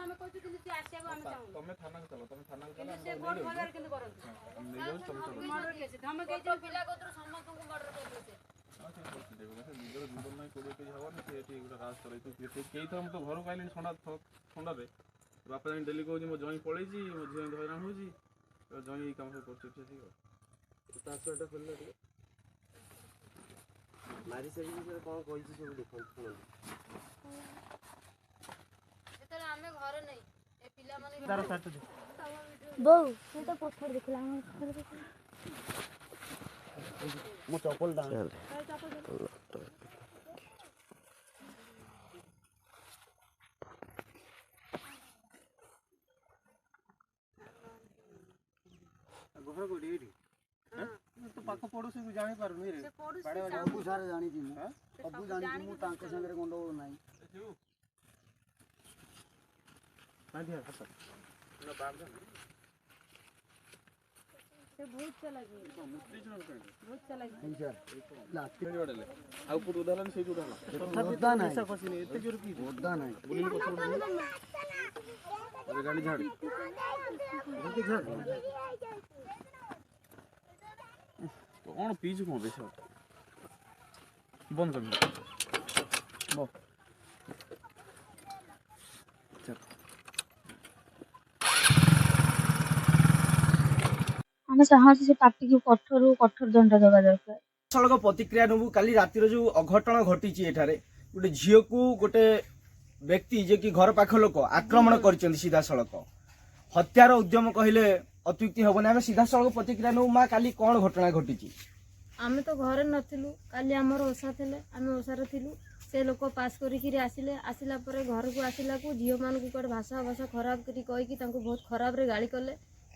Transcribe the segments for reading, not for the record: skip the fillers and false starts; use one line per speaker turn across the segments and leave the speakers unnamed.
ଆମେ କହିଛୁ କିନ୍ତୁ ସେ ଆସିବାକୁ ଆମେ ଚାହୁଁ
ତମେ ଥାନାକୁ ଚାଲ
ସେ କୋର୍ଟ ବଜାର କିନ୍ତୁ କରନ୍ତି ମର୍ଡର କେସ୍ ଧମକେଇଛି ପିଲା କତରୁ ସମସ୍ତଙ୍କୁ ମର୍ଡର କରିଦେଇছে
ନିଜର ଜୀବନ ନାହିଁ 20 କେଜି ହବନି ସେ ଏଠି ଗୋଟେ ରାଜ ଚଲେଇଛୁ କେଇଥର ମୁଁ ତ ଘରକୁ ଆଇଲିଣି ଥଣ୍ଡାରେ ବାପା ଜାଣି ଡେଲି କହୁଛି ମୋ ଜଇଁ ପଳେଇଛି ମୋ ଝିଅ ଏମିତି ହଇରାଣ ହେଉଛି ଜଇଁ ଏଇ କାମ ସବୁ କରୁଛି ଠିକ
ପାସୱାର୍ଡଟା ଖୋଲିଲା ଟିକେ ମାରି ସାରିକି ସେ କ'ଣ କହିଛି ସବୁ ଦେଖନ୍ତୁ ଶୁଣନ୍ତୁ
ଯେତେବେଳେ ଆମେ ଘରେ ନେଇ ଏ ପିଲାମାନେ
ବୋଉ ସେ ତ ପଥର ଦେଖିଲା ଆମ
ମୋ ଚପଲଟା ଘର କୋଉଠି ଏଇଠି ତୁ ପାଖ ପଡ଼ୋଶୀ ମୁଁ ଜାଣିପାରୁନି ରେ ସବୁ ସାର୍ ଜାଣିଛି ମୁଁ ସବୁ ଜାଣିଛି ମୁଁ ତାଙ୍କ ସାଙ୍ଗରେ ଗଣ୍ଡଗୋଳ ନାହିଁ
ସେ ବହୁତ ଚାଲାକି
ଆଉ କୋଉଠି ଉଦାହରଣ ସେଇଠି ଉଦାହରଣ ଗାଡ଼ି ଝାଡ଼ି କ'ଣ ପିଇଛୁ କ'ଣ ବେଶ ବନ୍ଦ କରି
ଆମେ ଚାହୁଁଛୁ ସେ ପାଟିକୁ କଠୋର ଦଣ୍ଡ ଦେବା ଦରକାର।
ସଳଖ ପ୍ରତିକ୍ରିୟା ନେବୁ କାଲି ରାତିର ଯୋଉ ଅଘଟଣ ଘଟିଛି ଏଠାରେ ଗୋଟେ ଝିଅକୁ ଗୋଟେ ବ୍ୟକ୍ତି ଯେ କି ଘର ପାଖ ଲୋକ ଆକ୍ରମଣ କରିଛନ୍ତି ସିଧାସଳଖ ହତ୍ୟାର ଉଦ୍ୟମ କହିଲେ ଅତ୍ୟୁକ୍ତି ହବନି ଆମେ ସିଧାସଳଖ ପ୍ରତିକ୍ରିୟା ନେବୁ ମା କାଲି କ'ଣ ଘଟଣା ଘଟିଛି
ଆମେ ତ ଘରେ ନଥିଲୁ କାଲି ଆମର ଓଷା ଥିଲେ ଆମେ ଓଷାରେ ଥିଲୁ ସେ ଲୋକ ପାସ୍ କରିକିରି ଆସିଲା ପରେ ଘରକୁ ଆସିଲାକୁ ଝିଅମାନଙ୍କୁ କୁଆଡ଼େ ଭାଷା ଖରାପ କରି କହିକି ତାଙ୍କୁ ବହୁତ ଖରାପରେ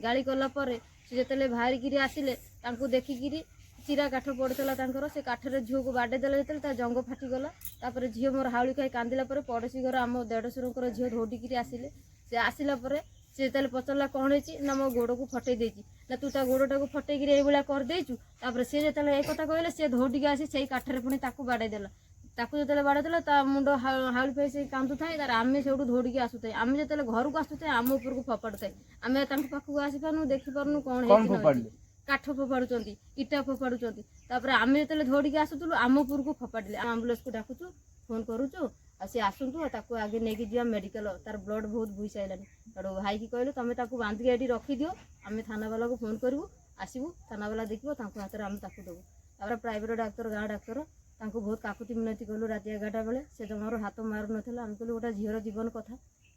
ଗାଳି କଲା ପରେ ସେ ଯେତେବେଳେ ବାହାରିକିରି ଆସିଲେ ତାଙ୍କୁ ଦେଖିକିରି ଚିରା କାଠ ପଡ଼ିଥିଲା ତାଙ୍କର ସେ କାଠରେ ଝିଅକୁ ବାଡ଼େଇ ଦେଲା ଯେତେବେଳେ ତା ଜଙ୍ଗ ଫାଟିଗଲା ତାପରେ ଝିଅ ମୋର ହାଉଳି ଖାଇ କାନ୍ଦିଲା ପରେ ପଡ଼ୋଶୀ ଘର ଆମ ଦେଢ଼ଶୁରଙ୍କର ଝିଅ ଦୌଡ଼ିକିରି ଆସିଲେ ସେ ଆସିଲା ପରେ ସେ ଯେତେବେଳେ ପଚାରିଲା କ'ଣ ହେଇଛି ନା ମୋ ଗୋଡ଼କୁ ଫଟେଇ ଦେଇଛି ନା ତୁ ତା ଗୋଡ଼ଟାକୁ ଫଟେଇକିରି ଏଇଭଳିଆ କରିଦେଇଛୁ ତାପରେ ସେ ଯେତେବେଳେ ଏ କଥା କହିଲେ ସେ ଦୌଡ଼ିକି ଆସି ସେଇ କାଠରେ ପୁଣି ତାକୁ ବାଡ଼େଇ ଦେଲା ତାକୁ ଯେତେବେଳେ ବାଡ଼େଇ ଦେଲା ତା ମୁଣ୍ଡ ହାଉଳି ପାଇ ସେ କାନ୍ଦୁଥାଏ ତାର ଆମେ ସେଇଠୁ ଦୌଡ଼ିକି ଆସୁଥାଏ ଆମେ ଯେତେବେଳେ ଘରକୁ ଆସୁଥାଏ ଆମ ଉପରକୁ ଫୋପାଡ଼ୁଥାଏ ଆମେ ତାଙ୍କ ପାଖକୁ ଆସିପାରୁନୁ ଦେଖିପାରୁନୁ କ'ଣ ହେଇଛି କାଠ ଫୋପାଡ଼ୁଛନ୍ତି ଇଟା ଫୋପାଡ଼ୁଛନ୍ତି ତାପରେ ଆମେ ଯେତେବେଳେ ଦୌଡ଼ିକି ଆସୁଥିଲୁ ଆମ ଉପରକୁ ଫୋପାଡ଼ିଲେ ଆମ୍ବୁଲାନ୍ସକୁ ଡାକୁଛୁ ଫୋନ୍ କରୁଛୁ ଆଉ ସେ ଆସନ୍ତୁ ତାକୁ ଆଗେ ନେଇକି ଯିବା ମେଡ଼ିକାଲ ତାର ବ୍ଲଡ଼ ବହୁତ ବୋହି ସାରିଲାଣି ସେଠୁ ଭାଇକି କହିଲୁ ତମେ ତାକୁ ବାନ୍ଧିକି ଏଠି ରଖିଦିଅ ଆମେ ଥାନାବାଲାକୁ ଫୋନ୍ କରିବୁ ଆସିବୁ ଥାନାବାଲା ଦେଖିବ ତାଙ୍କ ହାତରେ ଆମେ ତାକୁ ଦେବୁ ତାପରେ ପ୍ରାଇଭେଟ୍ ଡାକ୍ତର ଗାଁ ଡାକ୍ତର ତାଙ୍କୁ ବହୁତ କାକୁତି ମିନତି କଲୁ ରାତି 11ଟା ବେଳେ ସେ ଜମାରୁ ହାତ ମାରୁନଥିଲା ଆମେ କହିଲୁ ଗୋଟେ ଝିଅର ଜୀବନ କଥା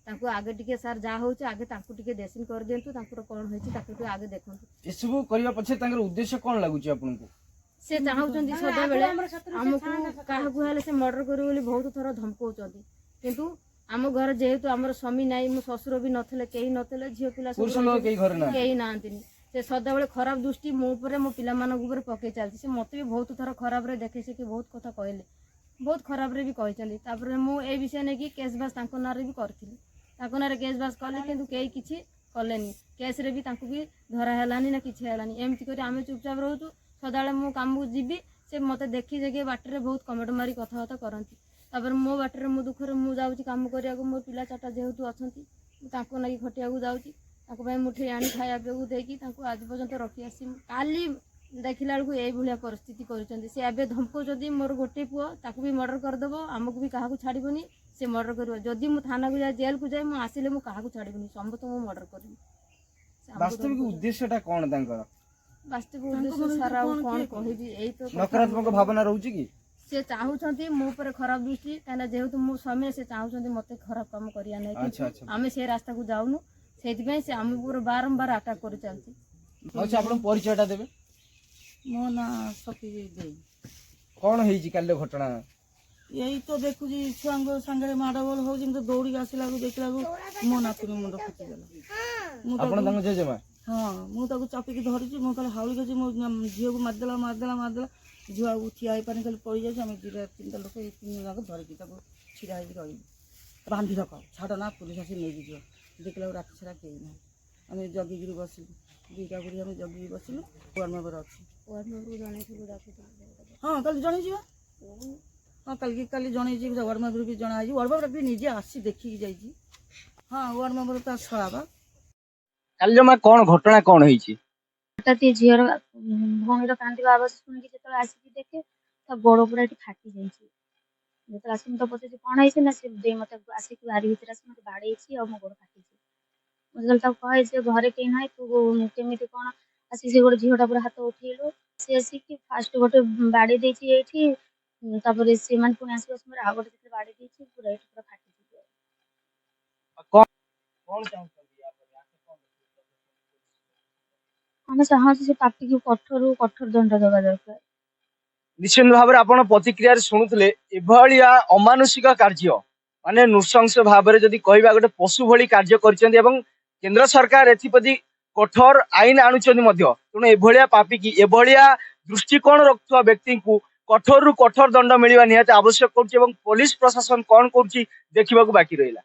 ତାଙ୍କୁ ଆଗେ ଟିକେ ସାର୍ ଯାହା ହେଉଛି ଆଗେ ତାଙ୍କୁ ଟିକେ ଡ୍ରେସିଂ କରିଦିଅନ୍ତୁ ତାଙ୍କର କ'ଣ ହେଇଛି ତାକୁ ଟିକେ ଆଗେ ଦେଖନ୍ତୁ
ଏସବୁ କରିବା ପଛରେ ତାଙ୍କର ଉଦ୍ଦେଶ୍ୟ କ'ଣ ଲାଗୁଛି ଆପଣଙ୍କୁ
ସେ ଚାହୁଁଛନ୍ତି ସଦାବେଳେ ଆମକୁ କାହାକୁ ହେଲେ ସେ ମର୍ଡର କରିବ ବୋଲି ବହୁତ ଥର ଧମକଉଛନ୍ତି କିନ୍ତୁ ଆମ ଘରେ ଯେହେତୁ ଆମର ସ୍ୱାମୀ ନାହିଁ ମୋ ଶ୍ୱଶୁର ବି ନଥିଲେ କେହି ନଥିଲେ ଝିଅ ପିଲା କେହି ନାହାନ୍ତିନି ସେ ସଦାବେଳେ ଖରାପ ଦୃଷ୍ଟି ମୋ ଉପରେ ମୋ ପିଲାମାନଙ୍କ ଉପରେ ପକେଇ ଚାଲିଛି ସେ ମୋତେ ବି ବହୁତ ଥର ଖରାପରେ ଦେଖେଇ ଶିଖି ବହୁତ କଥା କହିଲେ ବହୁତ ଖରାପରେ ବି କହିଛନ୍ତି ତାପରେ ମୁଁ ଏ ବିଷୟ ନେଇକି କେସ୍ ବାସ୍ ତାଙ୍କ ନାଁରେ ବି କରିଥିଲି ତାଙ୍କ ନାଁରେ କେସ୍ ବାସ୍ କଲି କିନ୍ତୁ କେହି କିଛି କଲେନି କେସ୍ରେ ବି ତାଙ୍କୁ ବି ଧରା ହେଲାନି ନା କିଛି ହେଲାନି ଏମିତି କରି ଆମେ ଚୁପଚାପ ରହୁଛୁ ସଦାବେଳେ ମୁଁ କାମକୁ ଯିବି ସେ ମୋତେ ଦେଖି ଦେଖି ବାଟରେ ବହୁତ କମେଣ୍ଟ ମାରି କଥାବାର୍ତ୍ତା କରନ୍ତି ତାପରେ ମୋ ବାଟରେ ମୋ ଦୁଃଖରେ ମୁଁ ଯାଉଛି କାମ କରିବାକୁ ମୋ ପିଲା 4ଟା ଯେହେତୁ ଅଛନ୍ତି ମୁଁ ତାଙ୍କୁ ନେଇକି ଖଟିବାକୁ ଯାଉଛି ତାଙ୍କ ପାଇଁ ମୁଠେଇ ଆଣି ଖାଇବା ପିଇବାକୁ ଦେଇକି ତାଙ୍କୁ ଆଜି ପର୍ଯ୍ୟନ୍ତ ରଖି ଆସିଛି କାଲି ଦେଖିଲା ବେଳକୁ ଏଇଭଳିଆ ପରିସ୍ଥିତି କରୁଛନ୍ତି ସେ ଏବେ ଧମକଉଛନ୍ତି ମୋର ଗୋଟେ ପୁଅ ତାକୁ ବି ମର୍ଡର କରିଦେବ ଆମକୁ ବି କାହାକୁ ଛାଡ଼ିବନି ସେ ମର୍ଡର କରିବ ଯଦି ମୁଁ ଥାନାକୁ ଯାଏ ଜେଲକୁ ଯାଏ ମୁଁ ଆସିଲେ ମୁଁ କାହାକୁ ଛାଡ଼ିବିନି ସମସ୍ତଙ୍କୁ ମର୍ଡର କରିବି
ବାସ୍ତବିକ ଉଦ୍ଦେଶ୍ୟଟା କ'ଣ ତାଙ୍କର
ବାସ୍ତବିକ ଉଦ୍ଦେଶ୍ୟ ସାରା ଆଉ କ'ଣ କହିବି ଏଇ ତ
ନକାରାତ୍ମକ ଭାବନା ରହୁଛି କି
ସେ ଚାହୁଁଛନ୍ତି ମୋ ଉପରେ ଖରାପ ଦୃଷ୍ଟି କାହିଁକିନା ଯେହେତୁ ମୋ ସ୍ୱାମୀ ସେ ଚାହୁଁଛନ୍ତି ମୋତେ ଖରାପ କାମ କରିବା ନାହିଁ ଆମେ ସେ ରାସ୍ତାକୁ ଯାଉନୁ ସେଇଥିପାଇଁ ସେ ଆମ ଉପରେ ବାରମ୍ବାର ଆଟାକ୍ କରି ଚାଲିଛି
ଆପଣଙ୍କ ପରିଚୟଟା ଦେବେ
ମୋ ନାଁ ସତୀ ଦେଇ
କ'ଣ ହେଇଛି କାଲିର ଘଟଣା
ଏଇ ତ ଦେଖୁଛି ଛୁଆଙ୍କ ସାଙ୍ଗରେ ମାଡ଼ଗୋଳ ହଉଛି କିନ୍ତୁ ଦୌଡ଼ିକି ଆସିଲାକୁ ଦେଖିଲାକୁ ମୋ ନାତୁଣୀ ମୁଣ୍ଡ ଫାଟିଗଲା
ଆପଣ ତାଙ୍କ ଜେଜେମା
ହଁ ମୁଁ ତାକୁ ଚାପିକି ଧରିଛି ମୁଁ ଖାଲି ହାଉଳି କରିଛି ମୋ ଝିଅକୁ ମାରିଦେଲା ଝିଅ ଆଉ ଠିଆ ହେଇପାରୁନି ଖାଲି ପଡ଼ିଯାଉଛି ଆମେ 2-3ଟା ଲୋକ ଏଇ 3 ଜଣକୁ ଧରିକି ତାକୁ ଛିଡ଼ା ହେଇକି ରହିବୁ ବାନ୍ଧି ରଖ ଛାଡ଼ ନା ପୁଲିସ୍ ଆସି ନେଇକି ଯିବ ଦେଖିଲାକୁ ରାତି ସାରା କେହି ନାହିଁ ଆମେ ଜଗିକିରି ବସିଲୁ 2ଟା ବୁଢ଼ୀ ଆମେ ଜଗିକି ବସିଲୁ ୱାର୍ଡ଼ ମେମ୍ବର ଅଛି ହଁ କାଲି ଜଣେଇଯିବା ହଁ କାଲି ଜଣେଇଛି ୱାର୍ଡ଼ ମେମ୍ବର ବି ଜଣା ହେଇଛି ୱାର୍ଡ଼ ମେମ୍ବର ବି ନିଜେ ଆସି ଦେଖିକି ଯାଇଛି ହଁ ୱାର୍ଡ ମେମ୍ବର ତା ଛଡ଼ା ବା।
କାଲି ଜମା କଣ ଘଟଣା କଣ ହେଇଛି?
ହଠାତ୍ ଏ ଝିଅର ଭଉଣୀର କାନ୍ଦିବା ଆବାଜ ଶୁଣିକି ଯେତେବେଳେ ଆସିକି ଦେଖେ ତା ଗୋଡ ପୁରା ଏଠି ଫାଟି ଯାଇଛି। ଯେତେବେଳେ ଆସିକି ମୁଁ ତ ପଚାରୁଛି କଣ ହେଇଛି ନା ସେ ଦେଇ ମତେ ଆସିକି ବାରି ଭିତରେ ଆସି ମତେ ବାଡେଇଛି ଆଉ ମୋ ଗୋଡ ଫାଟିଛି। ମୁଁ ଯେତେବେଳେ ତାକୁ କହେ ଯେ ଘରେ କେହି ନାହିଁ ତୁ କେମିତି କଣ ଆସିକି ସେ ଗୋଟେ ଝିଅଟା ପୁରା ହାତ ଉଠେଇଲୁ ସେ ଆସିକି ଫାଷ୍ଟ ଗୋଟେ ବାଡେଇ ଦେଇଛି ଏଇଠି ତାପରେ ସେମାନେ ପୁଣି ଆସିବା ସମୟରେ ଆଉ ଗୋଟେ ଯେତେବେଳେ ବାଡେଇ ଦେଇଛି ପୁରା ଏଠି ପୁରା ଫାଟିଛି।
କଣ ଚାହୁଁଛନ୍ତି ୟା ପରେ?
ଆମେ ଚାହୁଁଛୁ ସେ ପାପୀକୁ କଠୋରରୁ କଠୋର ଦଣ୍ଡ ଦେବା ଦରକାର।
ନିଶ୍ଚିନ୍ତ ଭାବରେ ଆପଣ ପ୍ରତିକ୍ରିୟାରେ ଶୁଣୁଥିଲେ ଏଭଳିଆ ଅମାନୁଷିକ କାର୍ଯ୍ୟ ମାନେ ନୃଶଂସ ଭାବରେ ଯଦି କହିବା ଗୋଟେ ପଶୁ ଭଳି କାର୍ଯ୍ୟ କରିଛନ୍ତି ଏବଂ କେନ୍ଦ୍ର ସରକାର ଏଥିପ୍ରତି କଠୋର ଆଇନ ଆଣୁଛନ୍ତି ମଧ୍ୟ। ତେଣୁ ଏଭଳିଆ ପାପିକି ଏଭଳିଆ ଦୃଷ୍ଟିକୋଣ ରଖୁଥିବା ବ୍ୟକ୍ତିଙ୍କୁ କଠୋରରୁ କଠୋର ଦଣ୍ଡ ମିଳିବା ନିହାତି ଆବଶ୍ୟକ କରୁଛି ଏବଂ ପୋଲିସ ପ୍ରଶାସନ କଣ କରୁଛି ଦେଖିବାକୁ ବାକି ରହିଲା।